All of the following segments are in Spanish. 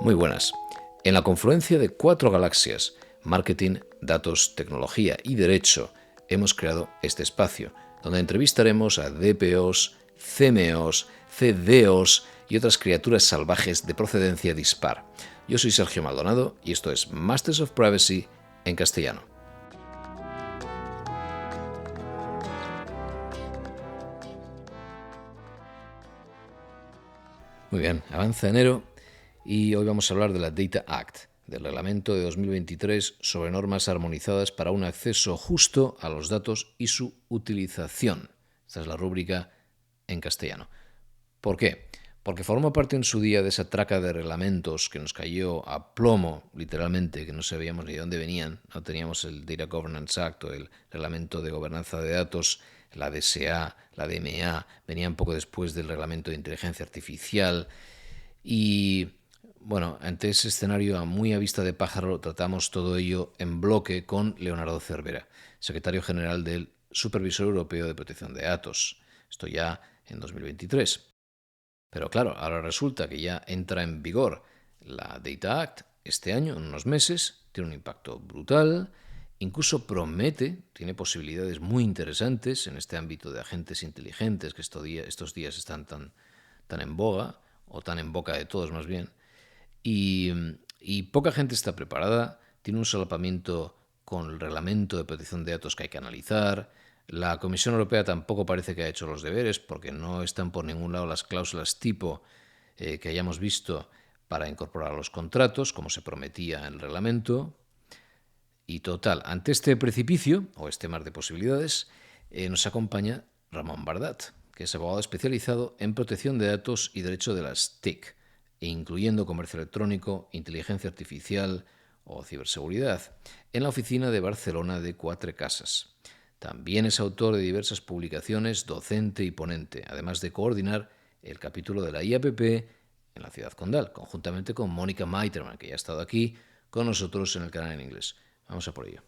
Muy buenas. En la confluencia de 4 galaxias, marketing, datos, tecnología y derecho, hemos creado este espacio, donde entrevistaremos a DPOs, CMOs, CDOs y otras criaturas salvajes de procedencia dispar. Yo soy Sergio Maldonado y esto es Masters of Privacy en castellano. Muy bien, avanza enero y hoy vamos a hablar de la Data Act, del Reglamento de 2023 sobre normas armonizadas para un acceso justo a los datos y su utilización. Esta es la rúbrica en castellano. ¿Por qué? Porque formó parte en su día de esa traca de reglamentos que nos cayó a plomo, literalmente, que no sabíamos ni de dónde venían. No teníamos el Data Governance Act o el Reglamento de Gobernanza de Datos, la DSA, la DMA, venían poco después del Reglamento de Inteligencia Artificial. Y bueno, ante ese escenario muy a vista de pájaro, tratamos todo ello en bloque con Leonardo Cervera, secretario general del Supervisor Europeo de Protección de Datos. Esto ya en 2023. Pero claro, ahora resulta que ya entra en vigor la Data Act este año, en unos meses, tiene un impacto brutal, incluso promete, tiene posibilidades muy interesantes en este ámbito de agentes inteligentes que estos días están tan en boga, o tan en boca de todos más bien, y poca gente está preparada, tiene un solapamiento con el reglamento de protección de datos que hay que analizar. La Comisión Europea tampoco parece que ha hecho los deberes porque no están por ningún lado las cláusulas tipo que hayamos visto para incorporar a los contratos, como se prometía en el reglamento. Y total, ante este precipicio, o este mar de posibilidades, nos acompaña Ramón Bardat, que es abogado especializado en protección de datos y derecho de las TIC, incluyendo comercio electrónico, inteligencia artificial o ciberseguridad, en la oficina de Barcelona de Quatre Casas. También es autor de diversas publicaciones, docente y ponente, además de coordinar el capítulo de la IAPP en la Ciudad Condal, conjuntamente con Mónica Maiterman, que ya ha estado aquí con nosotros en el canal en inglés. Vamos a por ello.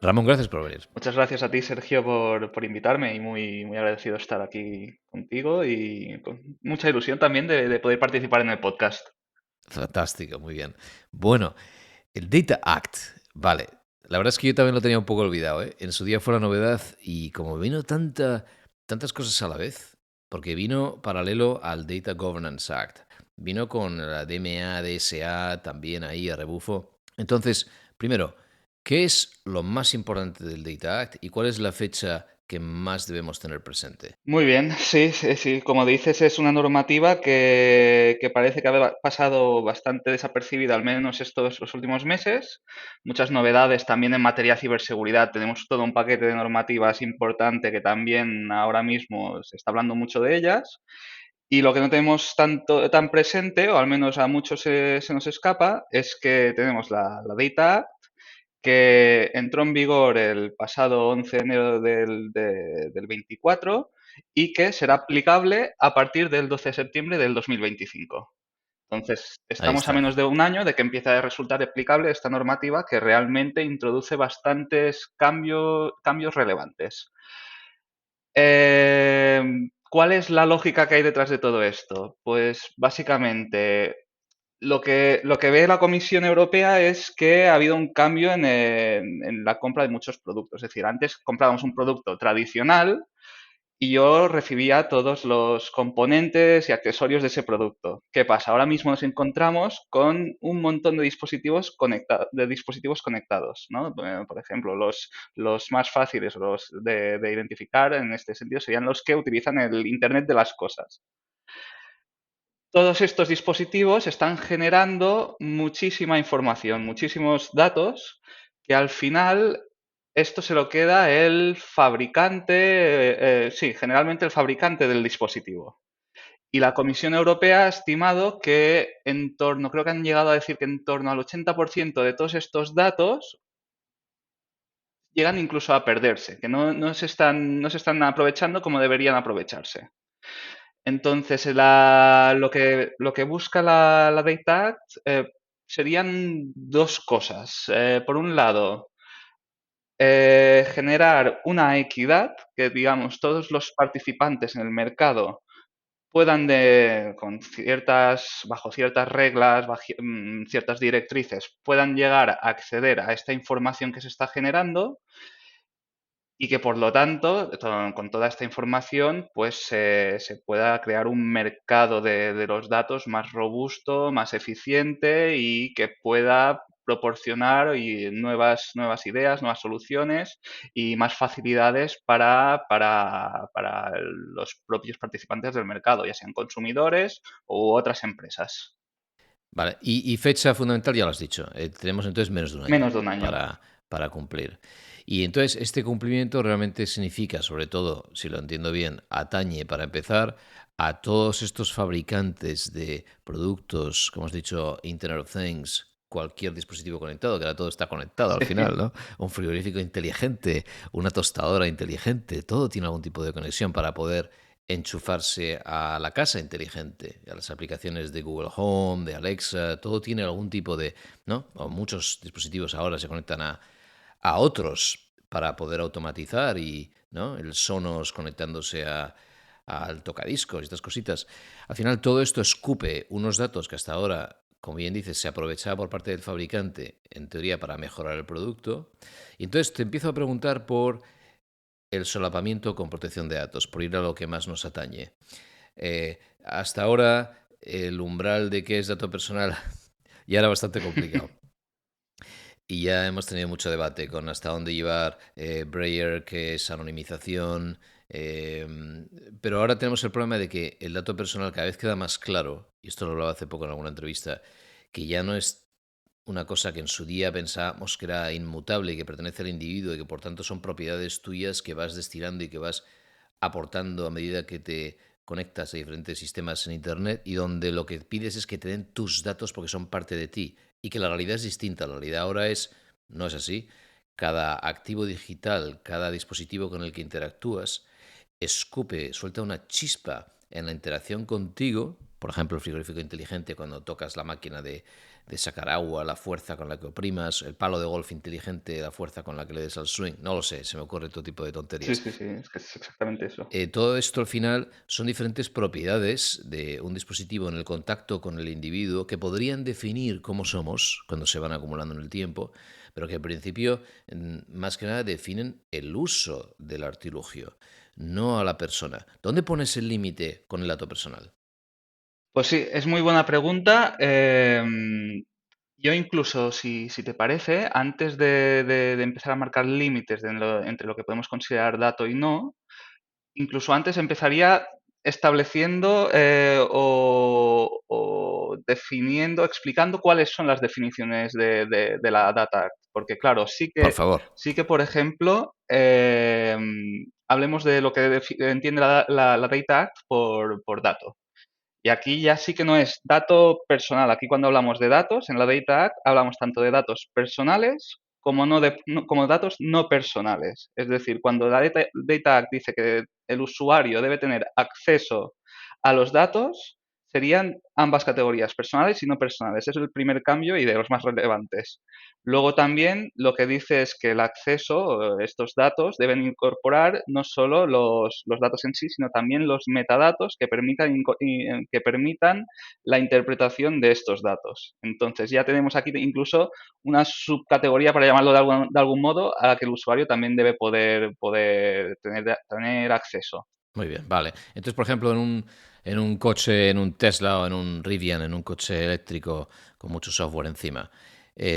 Ramón, gracias por venir. Muchas gracias a ti, Sergio, por invitarme y muy agradecido de estar aquí contigo y con mucha ilusión también de poder participar en el podcast. Fantástico, muy bien. Bueno, el Data Act, vale. La verdad es que yo también lo tenía un poco olvidado, ¿eh? En su día fue la novedad y como vino tantas cosas a la vez, porque vino paralelo al Data Governance Act, vino con la DMA, DSA también ahí a rebufo. Entonces, primero, ¿qué es lo más importante del Data Act y cuál es la fecha que más debemos tener presente? Muy bien, sí, sí, sí, como dices, es una normativa que parece que ha pasado bastante desapercibida, al menos estos los últimos meses. Muchas novedades también en materia de ciberseguridad. Tenemos todo un paquete de normativas importante que también ahora mismo se está hablando mucho de ellas. Y lo que no tenemos tan presente, o al menos a muchos se nos escapa, es que tenemos la Data Act, que entró en vigor el pasado 11 de enero del 24 y que será aplicable a partir del 12 de septiembre del 2025. Entonces, Ahí estamos a está. menos de un año de que empiece a resultar aplicable esta normativa que realmente introduce bastantes cambios relevantes. ¿Cuál es la lógica que hay detrás de todo esto? Pues básicamente lo que ve la Comisión Europea es que ha habido un cambio en la compra de muchos productos. Es decir, antes comprábamos un producto tradicional y yo recibía todos los componentes y accesorios de ese producto. ¿Qué pasa? Ahora mismo nos encontramos con un montón de dispositivos conectados, ¿no? Por ejemplo, los más fáciles los de identificar en este sentido serían los que utilizan el Internet de las cosas. Todos estos dispositivos están generando muchísima información, muchísimos datos, que al final esto se lo queda el fabricante, sí, generalmente el fabricante del dispositivo. Y la Comisión Europea ha estimado que creo que han llegado a decir que en torno al 80% de todos estos datos llegan incluso a perderse, que no se están aprovechando como deberían aprovecharse. Entonces, lo que busca la Data Act serían dos cosas. Por un lado, generar una equidad, que digamos todos los participantes en el mercado puedan bajo ciertas reglas, ciertas directrices, puedan llegar a acceder a esta información que se está generando y que por lo tanto, con toda esta información, pues se pueda crear un mercado de los datos más robusto, más eficiente y que pueda proporcionar nuevas ideas, nuevas soluciones y más facilidades para los propios participantes del mercado, ya sean consumidores u otras empresas. Vale, y fecha fundamental ya lo has dicho. Tenemos entonces menos de un año Menos de un año. para cumplir. Y entonces este cumplimiento realmente significa, sobre todo, si lo entiendo bien, atañe para empezar a todos estos fabricantes de productos, como has dicho, Internet of Things, cualquier dispositivo conectado, que ahora todo está conectado al final, ¿no? Un frigorífico inteligente, una tostadora inteligente, todo tiene algún tipo de conexión para poder enchufarse a la casa inteligente, a las aplicaciones de Google Home, de Alexa, todo tiene algún tipo de, ¿no? O muchos dispositivos ahora se conectan a otros para poder automatizar y, ¿no? El Sonos conectándose al tocadiscos y estas cositas. Al final todo esto escupe unos datos que hasta ahora, como bien dices, se aprovechaba por parte del fabricante, en teoría, para mejorar el producto. Y entonces te empiezo a preguntar por el solapamiento con protección de datos, por ir a lo que más nos atañe. Hasta ahora, el umbral de qué es dato personal ya era bastante complicado. Y ya hemos tenido mucho debate con hasta dónde llevar Breyer, qué es anonimización. Pero ahora tenemos el problema de que el dato personal cada vez queda más claro, y esto lo hablaba hace poco en alguna entrevista, que ya no es una cosa que en su día pensábamos que era inmutable y que pertenece al individuo y que por tanto son propiedades tuyas que vas destilando y que vas aportando a medida que te conectas a diferentes sistemas en Internet y donde lo que pides es que te den tus datos porque son parte de ti y que la realidad es distinta. La realidad ahora no es así. Cada activo digital, cada dispositivo con el que interactúas, suelta una chispa en la interacción contigo. Por ejemplo, el frigorífico inteligente, cuando tocas la máquina de sacar agua, la fuerza con la que oprimas, el palo de golf inteligente, la fuerza con la que le des al swing. No lo sé, se me ocurre todo tipo de Sí, tonterías. sí, sí, es que es exactamente eso. Todo esto al final son diferentes propiedades de un dispositivo en el contacto con el individuo que podrían definir cómo somos cuando se van acumulando en el tiempo, pero que en principio más que nada definen el uso del artilugio, no a la persona. ¿Dónde pones el límite con el dato personal? Pues sí, es muy buena pregunta. Yo incluso, si te parece, antes de empezar a marcar límites entre lo que podemos considerar dato y no, incluso antes empezaría estableciendo o definiendo, explicando cuáles son las definiciones de la Data Act. Porque claro, Por favor. sí que por ejemplo, hablemos de lo que entiende la Data Act por dato. Y aquí ya sí que no es dato personal. Aquí cuando hablamos de datos, en la Data Act hablamos tanto de datos personales como, como datos no personales. Es decir, cuando la Data Act dice que el usuario debe tener acceso a los datos, serían ambas categorías, personales y no personales. Ese es el primer cambio y de los más relevantes. Luego también lo que dice es que el acceso, estos datos, deben incorporar no solo los datos en sí, sino también los metadatos que permitan la interpretación de estos datos. Entonces ya tenemos aquí incluso una subcategoría, para llamarlo de algún modo, a la que el usuario también debe poder tener acceso. Muy bien, vale. Entonces, por ejemplo, en un coche, en un Tesla o en un Rivian, en un coche eléctrico con mucho software encima,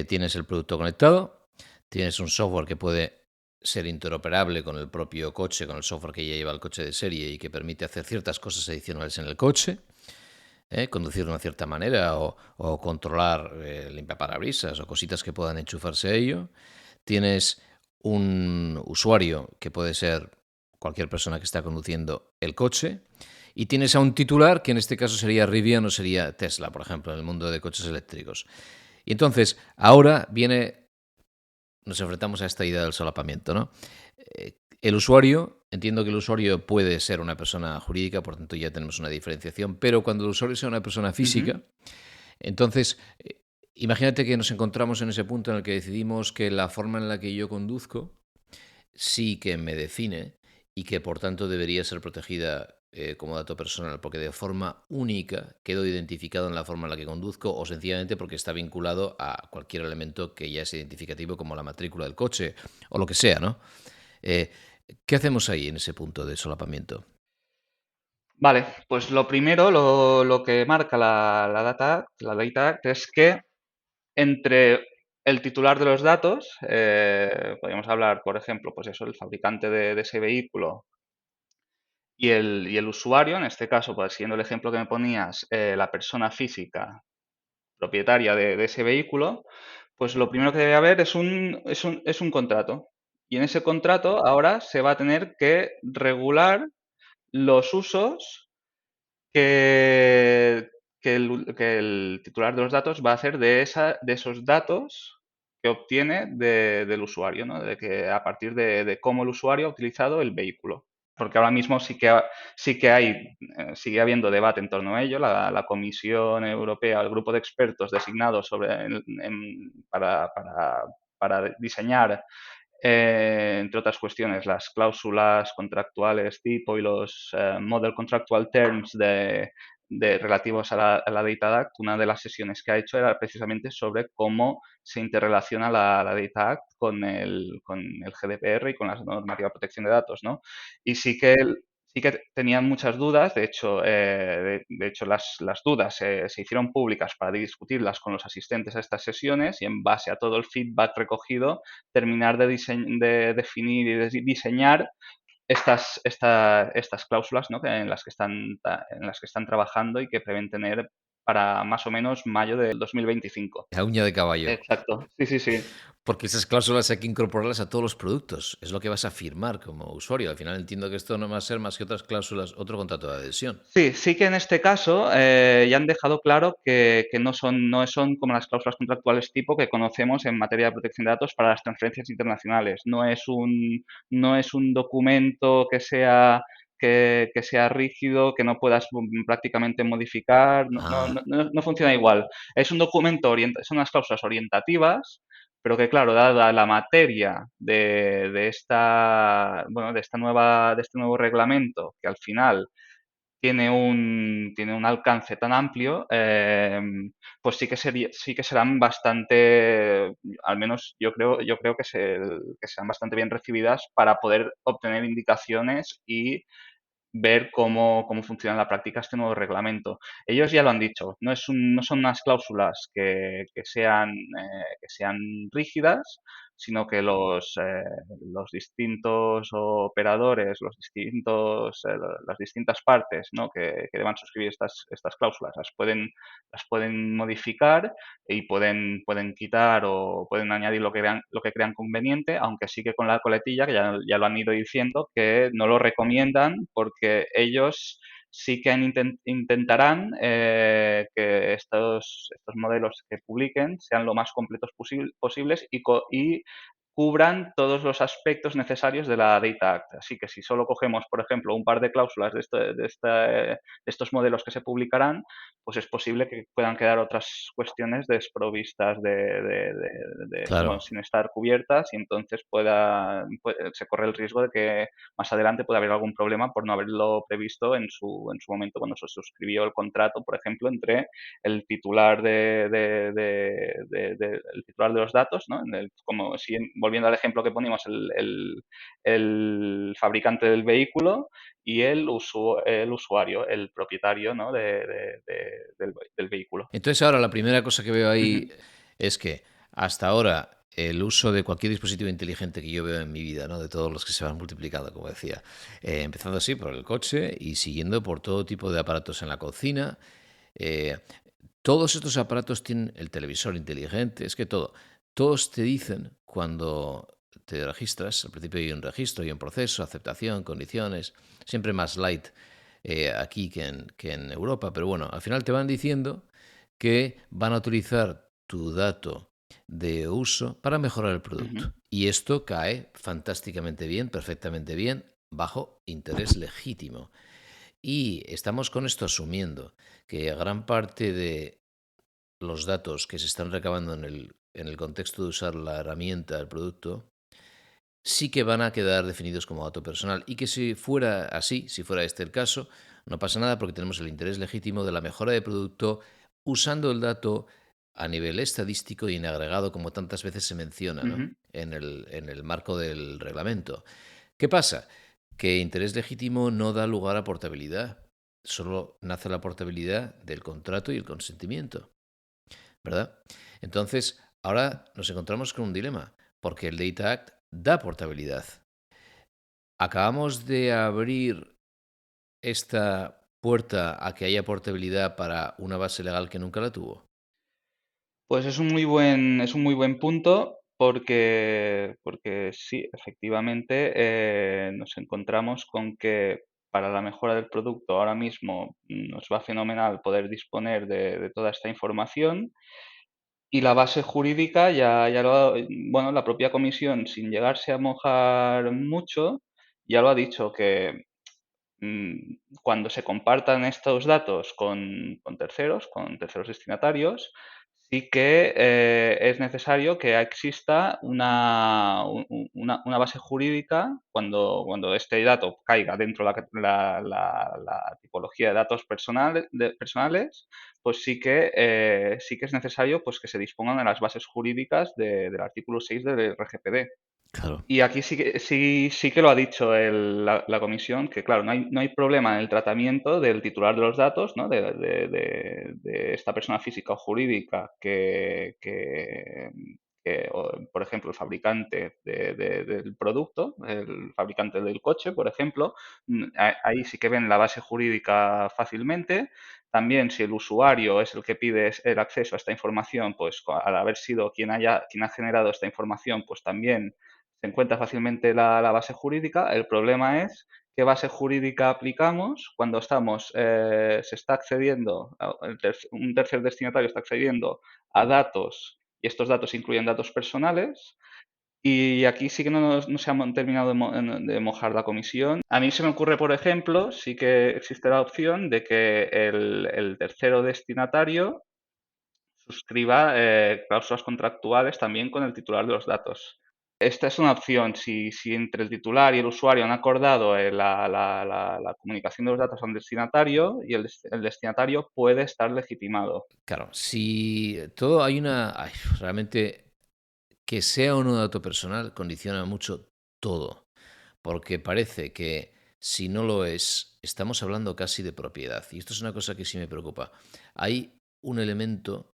tienes el producto conectado, tienes un software que puede ser interoperable con el propio coche, con el software que ya lleva el coche de serie y que permite hacer ciertas cosas adicionales en el coche, conducir de una cierta manera o controlar limpiaparabrisas o cositas que puedan enchufarse a ello. Tienes un usuario que puede ser cualquier persona que está conduciendo el coche y tienes a un titular que en este caso sería Rivian o sería Tesla, por ejemplo, en el mundo de coches eléctricos. Y entonces ahora nos enfrentamos a esta idea del solapamiento, ¿no? El usuario, entiendo que el usuario puede ser una persona jurídica, por tanto ya tenemos una diferenciación, pero cuando el usuario sea una persona Ujú. física, entonces Imagínate que nos encontramos en ese punto en el que decidimos que la forma en la que yo conduzco sí que me define y que por tanto debería ser protegida como dato personal, porque de forma única quedo identificado en la forma en la que conduzco o sencillamente porque está vinculado a cualquier elemento que ya es identificativo como la matrícula del coche o lo que sea, ¿no? Eh, ¿Qué hacemos ahí en ese punto de solapamiento? Vale, pues lo primero, lo que marca la Data Act es que entre el titular de los datos, podríamos hablar, por ejemplo, pues eso, el fabricante de ese vehículo y el usuario, en este caso, pues siguiendo el ejemplo que me ponías, la persona física propietaria de ese vehículo, pues lo primero que debe haber es un contrato. Y en ese contrato ahora se va a tener que regular los usos que, que el titular de los datos va a hacer de esos datos que obtiene del usuario, ¿no? De que a partir de cómo el usuario ha utilizado el vehículo. Porque ahora mismo sigue habiendo debate en torno a ello. La Comisión Europea, el grupo de expertos designados para diseñar entre otras cuestiones, las cláusulas contractuales tipo y los Model Contractual Terms relativos a la Data Act, una de las sesiones que ha hecho era precisamente sobre cómo se interrelaciona la Data Act con el GDPR y con la normativa de protección de datos, ¿no? Y sí que tenían muchas dudas, de hecho las dudas se hicieron públicas para discutirlas con los asistentes a estas sesiones y en base a todo el feedback recogido terminar de definir y de diseñar estas cláusulas, ¿no? En las que están trabajando y que prevén tener para más o menos mayo del 2025. La uña de caballo. Exacto. Sí, sí, sí. Porque esas cláusulas hay que incorporarlas a todos los productos. Es lo que vas a firmar como usuario. Al final entiendo que esto no va a ser más que otras cláusulas, otro contrato de adhesión. Sí, sí que en este caso ya han dejado claro que no son como las cláusulas contractuales tipo que conocemos en materia de protección de datos para las transferencias internacionales. No es un documento que sea rígido, que no puedas prácticamente modificar. No, no, Ah, no, no funciona igual. Es un documento son unas cláusulas orientativas, pero que claro, dada la materia bueno, de este nuevo reglamento, que al final tiene un alcance tan amplio, pues sí que serán bastante, al menos yo creo que serán bastante bien recibidas para poder obtener indicaciones y ver cómo funciona en la práctica este nuevo reglamento. Ellos ya lo han dicho, no son unas cláusulas que sean rígidas, sino que los distintos operadores, las distintas partes, ¿no? que deban suscribir estas cláusulas las pueden modificar y pueden quitar o pueden añadir lo que crean conveniente, aunque sí que con la coletilla, que ya lo han ido diciendo, que no lo recomiendan porque ellos sí que intentarán que estos modelos que publiquen sean lo más completos posibles y cubran todos los aspectos necesarios de la Data Act. Así que si solo cogemos, por ejemplo, un par de cláusulas de estos modelos que se publicarán, pues es posible que puedan quedar otras cuestiones desprovistas bueno, claro. sin estar cubiertas y entonces se corre el riesgo de que más adelante pueda haber algún problema por no haberlo previsto en su momento cuando se suscribió el contrato, por ejemplo, entre el titular el titular de los datos, ¿no? Volviendo al ejemplo que ponimos, el fabricante del vehículo y el usuario, el propietario, ¿no? del vehículo. Entonces ahora la primera cosa que veo ahí Ujú, es que hasta ahora el uso de cualquier dispositivo inteligente que yo veo en mi vida, ¿no? De todos los que se van multiplicando, como decía, empezando así por el coche y siguiendo por todo tipo de aparatos en la cocina, eh, todos estos aparatos tienen el televisor inteligente, es que todos te dicen cuando te registras, al principio hay un registro y un proceso, aceptación, condiciones, siempre más light aquí que en Europa, pero bueno, al final te van diciendo que van a utilizar tu dato de uso para mejorar el ujú. producto. Y esto cae fantásticamente bien, perfectamente bien, bajo interés legítimo. Y estamos con esto asumiendo que gran parte de los datos que se están recabando en el contexto de usar la herramienta, el producto, sí que van a quedar definidos como dato personal. Y que si fuera así, si fuera este el caso, no pasa nada porque tenemos el interés legítimo de la mejora de producto usando el dato a nivel estadístico y en agregado, como tantas veces se menciona, ¿no? Ujú. En el marco del reglamento. ¿Qué pasa? Que interés legítimo no da lugar a portabilidad. Solo nace la portabilidad del contrato y el consentimiento, ¿verdad? Entonces, ahora nos encontramos con un dilema, porque el Data Act da portabilidad. Acabamos de abrir esta puerta a que haya portabilidad para una base legal que nunca la tuvo. Pues es un muy buen punto porque sí, efectivamente, nos encontramos con que para la mejora del producto ahora mismo nos va fenomenal poder disponer de toda esta información y la base jurídica ya lo ha bueno, la propia comisión, sin llegarse a mojar mucho, ya lo ha dicho que cuando se compartan estos datos con terceros destinatarios, sí que es necesario que exista una base jurídica cuando este dato caiga dentro de la tipología de datos personales, pues sí que es necesario pues, que se dispongan de las bases jurídicas del artículo 6 del RGPD. Claro. Y aquí sí que lo ha dicho la comisión, que claro, no hay problema en el tratamiento del titular de los datos, ¿no? De esta persona física o jurídica por ejemplo, el fabricante del producto, el fabricante del coche, por ejemplo, ahí sí que ven la base jurídica fácilmente. También si el usuario es el que pide el acceso a esta información, pues al haber sido quien ha generado esta información, pues también se encuentra fácilmente la base jurídica. El problema es qué base jurídica aplicamos cuando se está accediendo, un tercer destinatario está accediendo a datos y estos datos incluyen datos personales. Y aquí sí que no se ha terminado de mojar la comisión. A mí se me ocurre, por ejemplo, sí que existe la opción de que el tercero destinatario suscriba cláusulas contractuales también con el titular de los datos. Esta es una opción. Si entre el titular y el usuario han acordado la comunicación de los datos a un destinatario y el destinatario puede estar legitimado. Claro, si todo realmente que sea o no dato personal condiciona mucho todo, porque parece que si no lo es, estamos hablando casi de propiedad. Y esto es una cosa que sí me preocupa. Hay un elemento,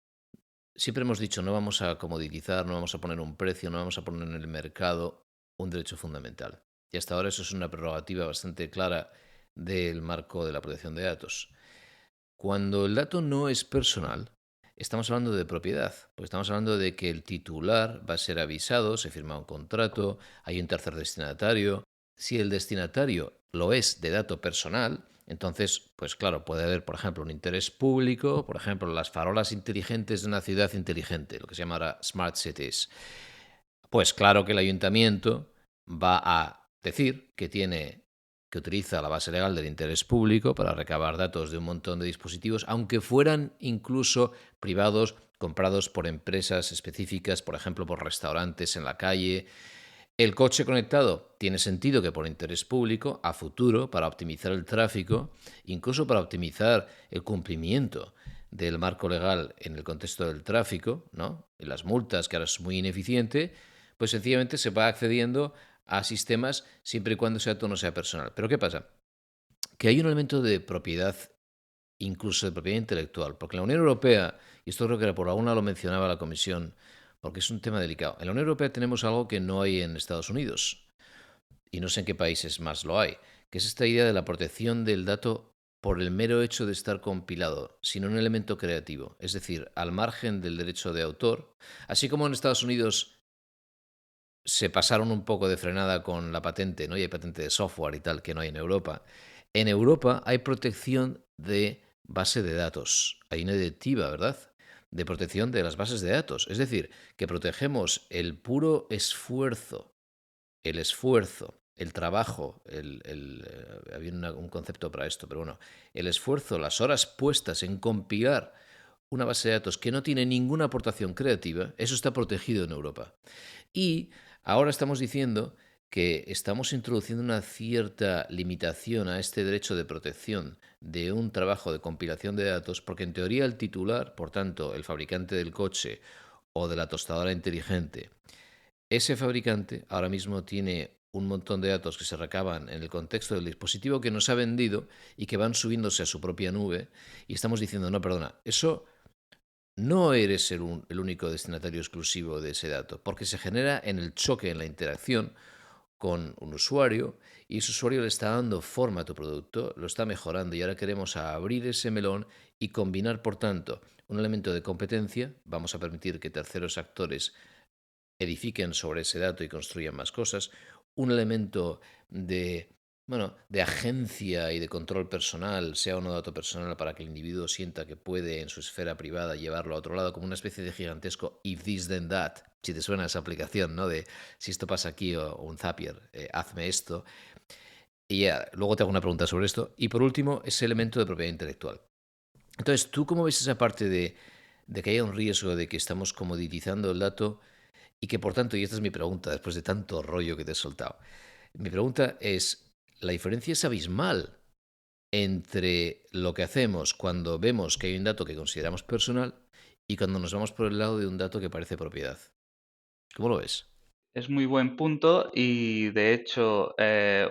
siempre hemos dicho, no vamos a comoditizar, no vamos a poner un precio, no vamos a poner en el mercado un derecho fundamental. Y hasta ahora eso es una prerrogativa bastante clara del marco de la protección de datos. Cuando el dato no es personal, estamos hablando de propiedad, pues estamos hablando de que el titular va a ser avisado, se firma un contrato, hay un tercer destinatario. Si el destinatario lo es de dato personal, entonces, pues claro, puede haber, por ejemplo, un interés público, por ejemplo, las farolas inteligentes de una ciudad inteligente, lo que se llama ahora Smart Cities. Pues claro que el ayuntamiento va a decir que utiliza la base legal del interés público para recabar datos de un montón de dispositivos, aunque fueran incluso privados comprados por empresas específicas, por ejemplo, por restaurantes en la calle. El coche conectado tiene sentido que por interés público, a futuro, para optimizar el tráfico, incluso para optimizar el cumplimiento del marco legal en el contexto del tráfico, ¿no? Y las multas, que ahora es muy ineficiente, pues sencillamente se va accediendo a sistemas siempre y cuando ese dato no sea personal. Pero ¿qué pasa? Que hay un elemento de propiedad, incluso de propiedad intelectual, porque en la Unión Europea, y esto creo que por alguna lo mencionaba la Comisión, porque es un tema delicado, en la Unión Europea tenemos algo que no hay en Estados Unidos, y no sé en qué países más lo hay, que es esta idea de la protección del dato por el mero hecho de estar compilado, sino un elemento creativo, es decir, al margen del derecho de autor, así como en Estados Unidos se pasaron un poco de frenada con la patente, ¿no? Y hay patente de software y tal que no hay en Europa. En Europa hay protección de base de datos. Hay una directiva, ¿verdad? De protección de las bases de datos. Es decir, que protegemos el puro esfuerzo, el trabajo, había un concepto para esto, pero bueno, el esfuerzo, las horas puestas en compilar una base de datos que no tiene ninguna aportación creativa, eso está protegido en Europa. Y ahora estamos diciendo que estamos introduciendo una cierta limitación a este derecho de protección de un trabajo de compilación de datos, porque en teoría el titular, por tanto, el fabricante del coche o de la tostadora inteligente, ese fabricante ahora mismo tiene un montón de datos que se recaban en el contexto del dispositivo que nos ha vendido y que van subiéndose a su propia nube y estamos diciendo, no, perdona, eso no eres el único destinatario exclusivo de ese dato, porque se genera en el choque, en la interacción con un usuario y ese usuario le está dando forma a tu producto, lo está mejorando y ahora queremos abrir ese melón y combinar, por tanto, un elemento de competencia, vamos a permitir que terceros actores edifiquen sobre ese dato y construyan más cosas, un elemento de, bueno, de agencia y de control personal, sea o no dato personal, para que el individuo sienta que puede en su esfera privada llevarlo a otro lado, como una especie de gigantesco if this then that, si te suena esa aplicación, ¿no? De si esto pasa aquí o un Zapier, hazme esto. Y ya, luego te hago una pregunta sobre esto. Y por último, ese elemento de propiedad intelectual. Entonces, ¿tú cómo ves esa parte de que haya un riesgo de que estamos comoditizando el dato y que por tanto, y esta es mi pregunta después de tanto rollo que te he soltado, mi pregunta es, la diferencia es abismal entre lo que hacemos cuando vemos que hay un dato que consideramos personal y cuando nos vamos por el lado de un dato que parece propiedad? ¿Cómo lo ves? Es muy buen punto y de hecho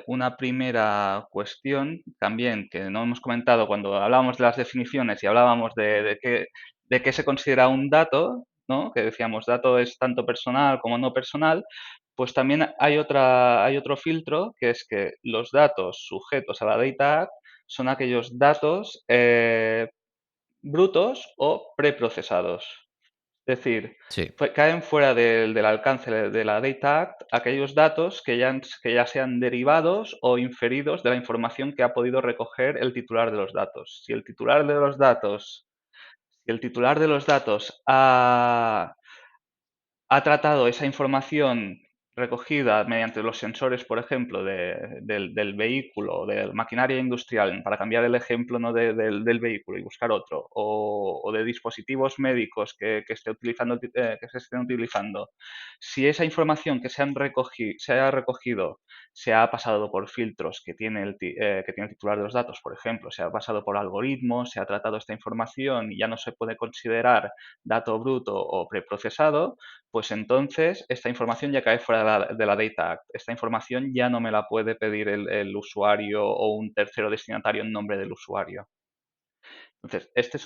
una primera cuestión también que no hemos comentado cuando hablábamos de las definiciones y hablábamos de qué se considera un dato, ¿no? Que decíamos dato es tanto personal como no personal, pues también hay otro filtro que es que los datos sujetos a la Data Act son aquellos datos brutos o preprocesados. Es decir, Sí. caen fuera del alcance de la Data Act aquellos datos que ya sean derivados o inferidos de la información que ha podido recoger el titular de los datos. Si el titular de los datos ha tratado esa información recogida mediante los sensores, por ejemplo, del vehículo, de la maquinaria industrial, para cambiar el ejemplo, ¿no? Del vehículo y buscar otro, o de dispositivos médicos que se estén utilizando. Si esa información que se haya recogido se ha pasado por filtros que tiene el titular de los datos, por ejemplo, se ha pasado por algoritmos, se ha tratado esta información y ya no se puede considerar dato bruto o preprocesado, pues entonces esta información ya cae fuera de la Data Act. Esta información ya no me la puede pedir el usuario o un tercero destinatario en nombre del usuario. Entonces, esta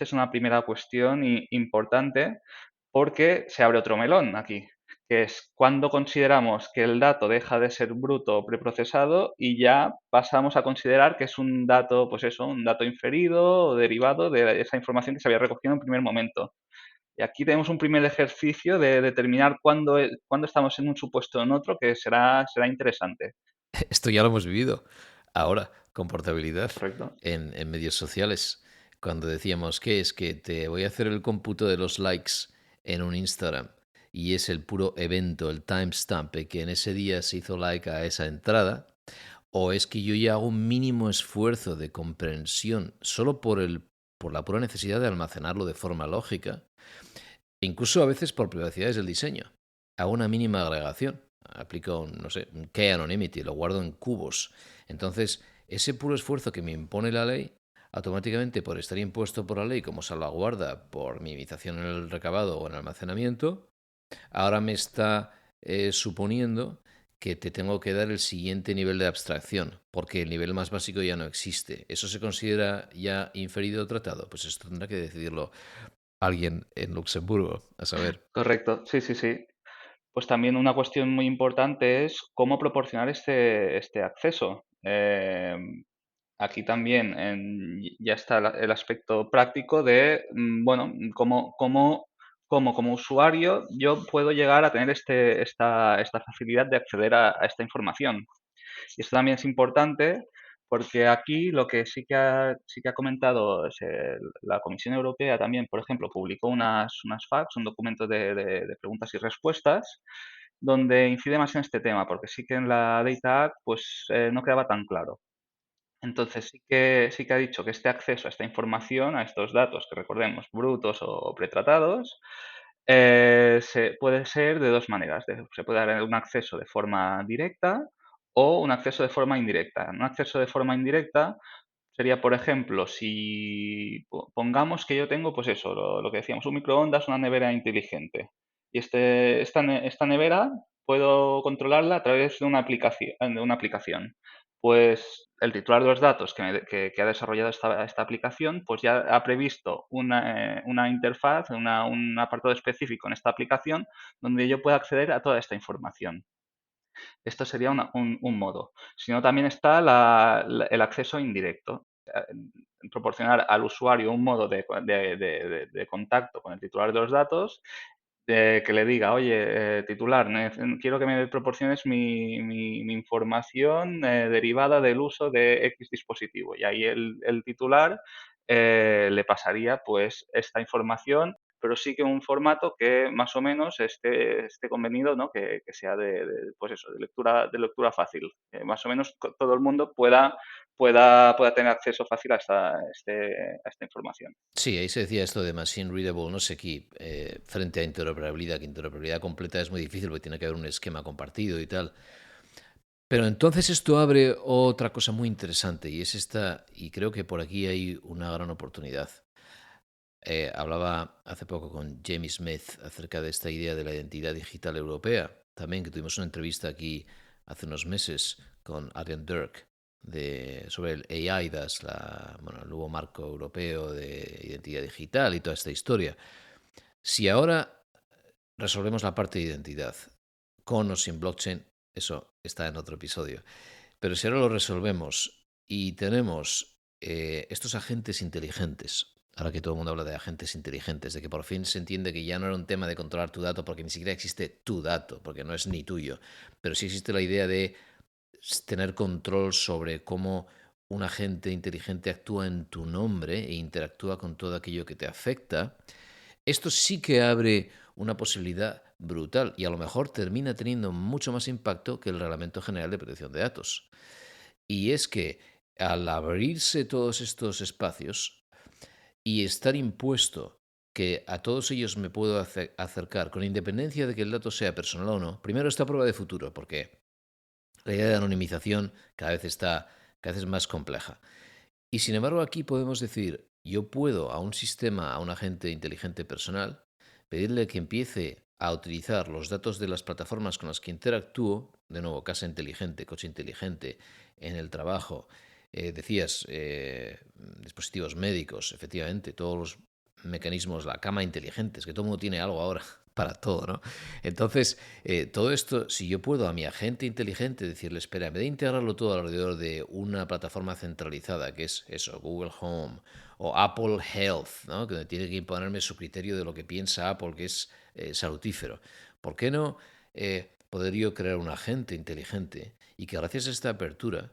es una primera cuestión importante porque se abre otro melón aquí, que es cuando consideramos que el dato deja de ser bruto o preprocesado y ya pasamos a considerar que es un dato, pues eso, un dato inferido o derivado de esa información que se había recogido en un primer momento. Y aquí tenemos un primer ejercicio de determinar cuándo estamos en un supuesto o en otro, que será interesante. Esto ya lo hemos vivido. Ahora, con portabilidad ¿Correcto? en medios sociales, cuando decíamos que es que te voy a hacer el cómputo de los likes en un Instagram y es el puro evento, el timestamp, que en ese día se hizo like a esa entrada, o es que yo ya hago un mínimo esfuerzo de comprensión solo por la pura necesidad de almacenarlo de forma lógica, incluso a veces por privacidades del diseño. Hago una mínima agregación. Aplico, no sé, un key anonymity, lo guardo en cubos. Entonces, ese puro esfuerzo que me impone la ley, automáticamente por estar impuesto por la ley como salvaguarda por minimización en el recabado o en el almacenamiento, ahora me está suponiendo que te tengo que dar el siguiente nivel de abstracción, porque el nivel más básico ya no existe. ¿Eso se considera ya inferido o tratado? Pues esto tendrá que decidirlo alguien en Luxemburgo, a saber. Correcto, sí, sí, sí. Pues también una cuestión muy importante es cómo proporcionar este acceso. Aquí también ya está el aspecto práctico de, bueno, cómo como usuario yo puedo llegar a tener esta facilidad de acceder a esta información. Y esto también es importante porque aquí lo que sí que ha comentado es la Comisión Europea también, por ejemplo, publicó unas FAQs, un documento de preguntas y respuestas, donde incide más en este tema, porque sí que en la Data Act pues, no quedaba tan claro. Entonces sí que ha dicho que este acceso a esta información, a estos datos, que recordemos, brutos o pretratados, puede ser de dos maneras. Se puede dar un acceso de forma directa o un acceso de forma indirecta. Un acceso de forma indirecta sería, por ejemplo, si pongamos que yo tengo, pues eso, lo que decíamos, un microondas, una nevera inteligente. Y esta nevera puedo controlarla a través de una aplicación. Pues el titular de los datos que ha desarrollado esta aplicación, pues ya ha previsto una interfaz, un apartado específico en esta aplicación donde yo pueda acceder a toda esta información. Esto sería un modo. Si no, también está el acceso indirecto. Proporcionar al usuario un modo de contacto con el titular de los datos, que le diga, oye, titular, quiero que me proporciones mi información derivada del uso de X dispositivo. Y ahí el titular le pasaría pues esta información, pero sí que en un formato que más o menos esté convenido, ¿no? Que sea pues eso, de lectura fácil. Que más o menos todo el mundo pueda tener acceso fácil a esta información. Sí, ahí se decía esto de machine readable, no sé qué, frente a interoperabilidad, que interoperabilidad completa es muy difícil porque tiene que haber un esquema compartido y tal. Pero entonces esto abre otra cosa muy interesante y es esta, y creo que por aquí hay una gran oportunidad. Hablaba hace poco con Jamie Smith acerca de esta idea de la identidad digital europea, también que tuvimos una entrevista aquí hace unos meses con Adrian Dirk sobre el EIDAS, bueno, el nuevo marco europeo de identidad digital y toda esta historia. Si ahora resolvemos la parte de identidad, con o sin blockchain, eso está en otro episodio. Pero si ahora lo resolvemos y tenemos estos agentes inteligentes, ahora que todo el mundo habla de agentes inteligentes, de que por fin se entiende que ya no era un tema de controlar tu dato, porque ni siquiera existe tu dato, porque no es ni tuyo, pero sí existe la idea de tener control sobre cómo un agente inteligente actúa en tu nombre e interactúa con todo aquello que te afecta. Esto sí que abre una posibilidad brutal y a lo mejor termina teniendo mucho más impacto que el Reglamento General de Protección de Datos. Y es que al abrirse todos estos espacios y estar impuesto que a todos ellos me puedo acercar, con independencia de que el dato sea personal o no, primero esta prueba de futuro, porque la idea de anonimización cada vez es más compleja. Y sin embargo aquí podemos decir, yo puedo a un sistema, a un agente inteligente personal, pedirle que empiece a utilizar los datos de las plataformas con las que interactúo, de nuevo, casa inteligente, coche inteligente, en el trabajo, decías, dispositivos médicos, efectivamente, todos los mecanismos, la cama inteligente, es que todo el mundo tiene algo ahora para todo, ¿no? Entonces, todo esto, si yo puedo a mi agente inteligente decirle, espera, en vez de integrarlo todo alrededor de una plataforma centralizada, que es eso, Google Home o Apple Health, ¿no? Que tiene que imponerme su criterio de lo que piensa Apple, que es salutífero. ¿Por qué no poder yo crear un agente inteligente y que gracias a esta apertura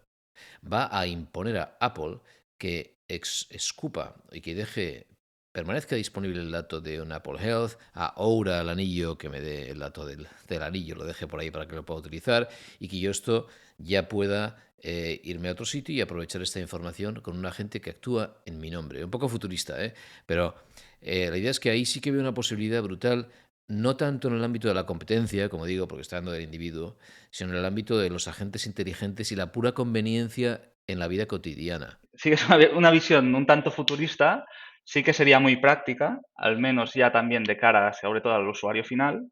va a imponer a Apple que escupa y que permanezca disponible el dato de un Apple Health, a Oura, el anillo, que me dé el dato del anillo, lo deje por ahí para que lo pueda utilizar y que yo esto ya pueda irme a otro sitio y aprovechar esta información con un agente que actúa en mi nombre. Un poco futurista, ¿eh? Pero la idea es que ahí sí que veo una posibilidad brutal, no tanto en el ámbito de la competencia, como digo, porque está dando del individuo, sino en el ámbito de los agentes inteligentes y la pura conveniencia en la vida cotidiana. Sí que es una visión un tanto futurista, sí que sería muy práctica, al menos ya también de cara, sobre todo al usuario final,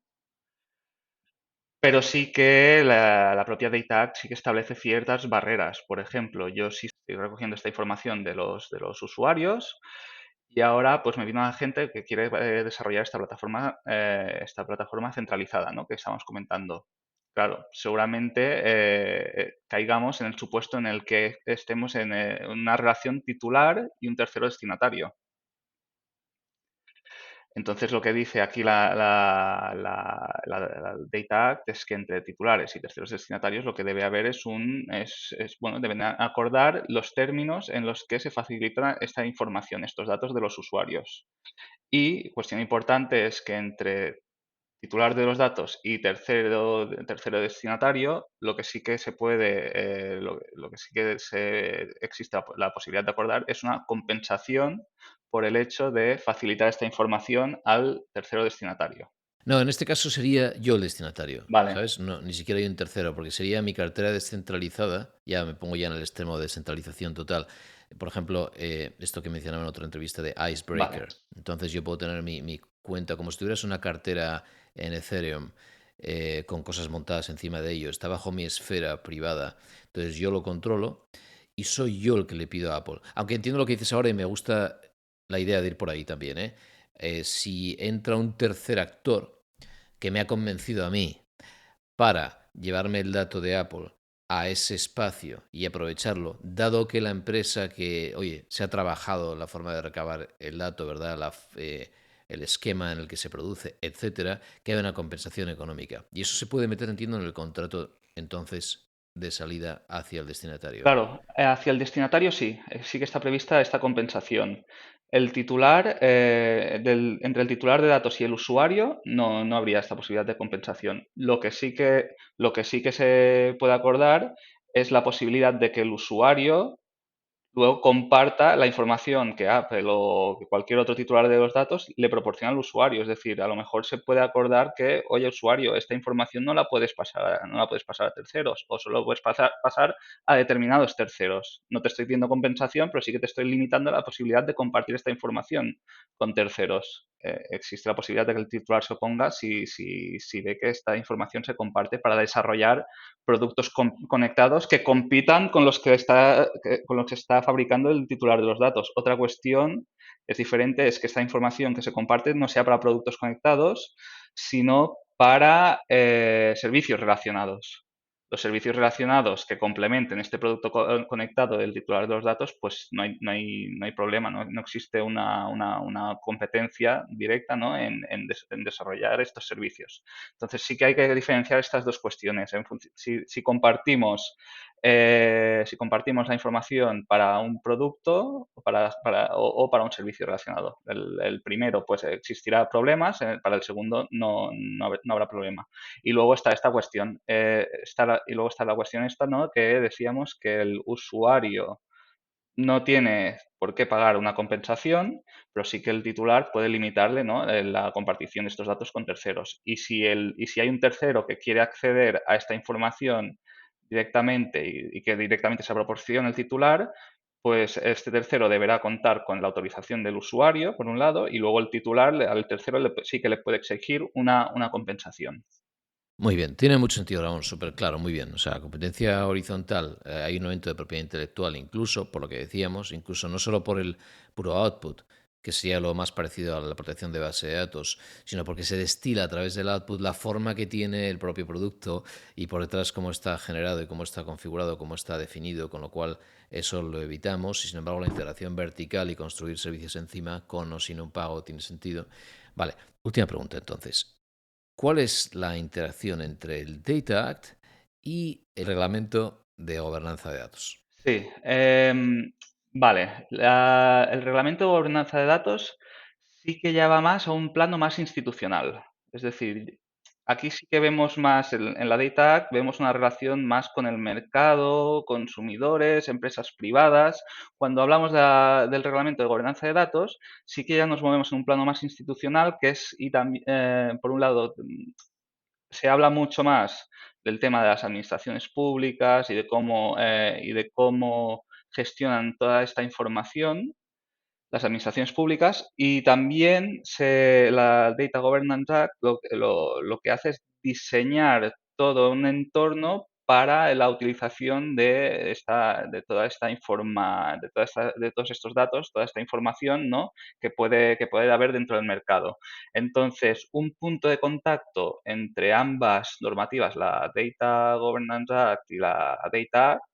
pero sí que la propia Data Act sí que establece ciertas barreras. Por ejemplo, yo sí estoy recogiendo esta información de los usuarios y ahora pues me viene una gente que quiere desarrollar esta plataforma centralizada, ¿no? Que estamos comentando. Claro, seguramente caigamos en el supuesto en el que estemos en una relación titular y un tercero destinatario. Entonces, lo que dice aquí la Data Act es que entre titulares y terceros destinatarios lo que debe haber bueno, deben acordar los términos en los que se facilita esta información, estos datos de los usuarios. Y cuestión importante es que entre titular de los datos y tercero destinatario, lo que sí que se puede, lo que sí que existe la posibilidad de acordar es una compensación por el hecho de facilitar esta información al tercero destinatario. No, en este caso sería yo el destinatario, Vale, ¿sabes? No, ni siquiera hay un tercero, porque sería mi cartera descentralizada, ya me pongo ya en el extremo de descentralización total. Por ejemplo, esto que mencionaba en otra entrevista de vale, Icebreaker. Entonces yo puedo tener mi cuenta como si tuvieras una cartera en Ethereum con cosas montadas encima de ello. Está bajo mi esfera privada. Entonces yo lo controlo y soy yo el que le pido a Apple. Aunque entiendo lo que dices ahora y me gusta la idea de ir por ahí también, ¿eh? Si entra un tercer actor que me ha convencido a mí para llevarme el dato de Apple a ese espacio y aprovecharlo, dado que la empresa que, oye, se ha trabajado la forma de recabar el dato, ¿verdad? El esquema en el que se produce, etcétera, que haya una compensación económica. Y eso se puede meter, entiendo, en el contrato entonces de salida hacia el destinatario. claro, hacia el destinatario sí, sí que está prevista esta compensación. El titular, entre el titular de datos y el usuario, no habría esta posibilidad de compensación. Lo que sí que se puede acordar es la posibilidad de que el usuario luego comparta la información que Apple o que cualquier otro titular de los datos le proporciona al usuario. Es decir, a lo mejor se puede acordar que, oye, usuario, esta información no la puedes pasar a terceros o solo puedes pasar a determinados terceros. No te estoy pidiendo compensación, pero sí que te estoy limitando la posibilidad de compartir esta información con terceros. Existe la posibilidad de que el titular se oponga si ve que esta información se comparte para desarrollar productos conectados que compitan con los que está fabricando el titular de los datos. Otra cuestión es diferente, es que esta información que se comparte no sea para productos conectados, sino para servicios relacionados. Los servicios relacionados que complementen este producto conectado del titular de los datos, pues no hay problema, no existe una competencia directa, ¿no? en desarrollar estos servicios. Entonces sí que hay que diferenciar estas dos cuestiones. Si compartimos la información para un producto o para un servicio relacionado. El primero, pues existirá problemas, para el segundo no habrá problema. Y luego está esta cuestión, y luego está la cuestión esta, ¿no? Que decíamos que el usuario no tiene por qué pagar una compensación, pero sí que el titular puede limitarle, ¿no? La compartición de estos datos con terceros. Y si hay un tercero que quiere acceder a esta información directamente y que directamente se proporcione el titular, pues este tercero deberá contar con la autorización del usuario, por un lado, y luego el titular al tercero sí que le puede exigir una compensación. Muy bien, tiene mucho sentido, Ramón, súper claro, muy bien. O sea, competencia horizontal, hay un evento de propiedad intelectual incluso, por lo que decíamos, incluso no solo por el puro output, que sería lo más parecido a la protección de base de datos, sino porque se destila a través del output la forma que tiene el propio producto y por detrás cómo está generado y cómo está configurado, cómo está definido, con lo cual eso lo evitamos y sin embargo la integración vertical y construir servicios encima con o sin un pago tiene sentido. Vale, última pregunta entonces. ¿Cuál es la interacción entre el Data Act y el reglamento de gobernanza de datos? Sí, vale. El reglamento de gobernanza de datos sí que ya va más a un plano más institucional. Es decir, aquí sí que vemos más, en la Data Act, vemos una relación más con el mercado, consumidores, empresas privadas. Cuando hablamos del reglamento de gobernanza de datos, sí que ya nos movemos en un plano más institucional, que es, y también, por un lado, se habla mucho más del tema de las administraciones públicas y de cómo gestionan toda esta información las administraciones públicas, y también la Data Governance Act lo que hace es diseñar todo un entorno para la utilización de todos estos datos, toda esta información, ¿no? que puede haber dentro del mercado. Entonces, un punto de contacto entre ambas normativas, la Data Governance Act y la Data Act,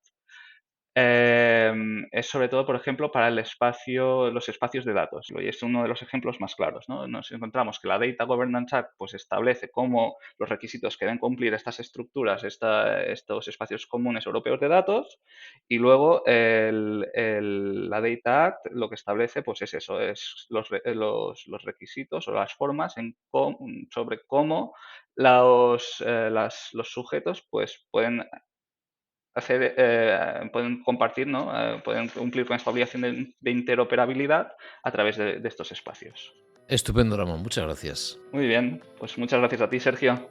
es sobre todo, por ejemplo, para el espacio, los espacios de datos. Y es uno de los ejemplos más claros, ¿no? Nos encontramos que la Data Governance Act pues, establece cómo los requisitos que deben cumplir estas estructuras, estos espacios comunes europeos de datos, y luego la Data Act lo que establece pues, es eso, es los requisitos o las formas sobre cómo los sujetos pues, pueden compartir, ¿no? Pueden cumplir con esta obligación de interoperabilidad a través de estos espacios. Estupendo, Ramón. Muchas gracias. Muy bien, pues muchas gracias a ti, Sergio.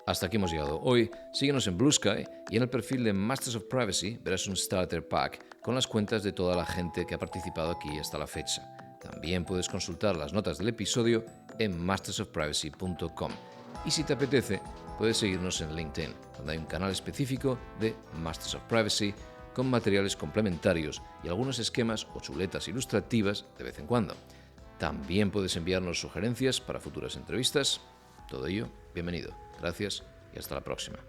Hasta aquí hemos llegado hoy. Síguenos en Blue Sky y en el perfil de Masters of Privacy verás un Starter Pack con las cuentas de toda la gente que ha participado aquí hasta la fecha. También puedes consultar las notas del episodio en mastersofprivacy.com. Y si te apetece, puedes seguirnos en LinkedIn, donde hay un canal específico de Masters of Privacy con materiales complementarios y algunos esquemas o chuletas ilustrativas de vez en cuando. También puedes enviarnos sugerencias para futuras entrevistas. Todo ello, bienvenido. Gracias y hasta la próxima.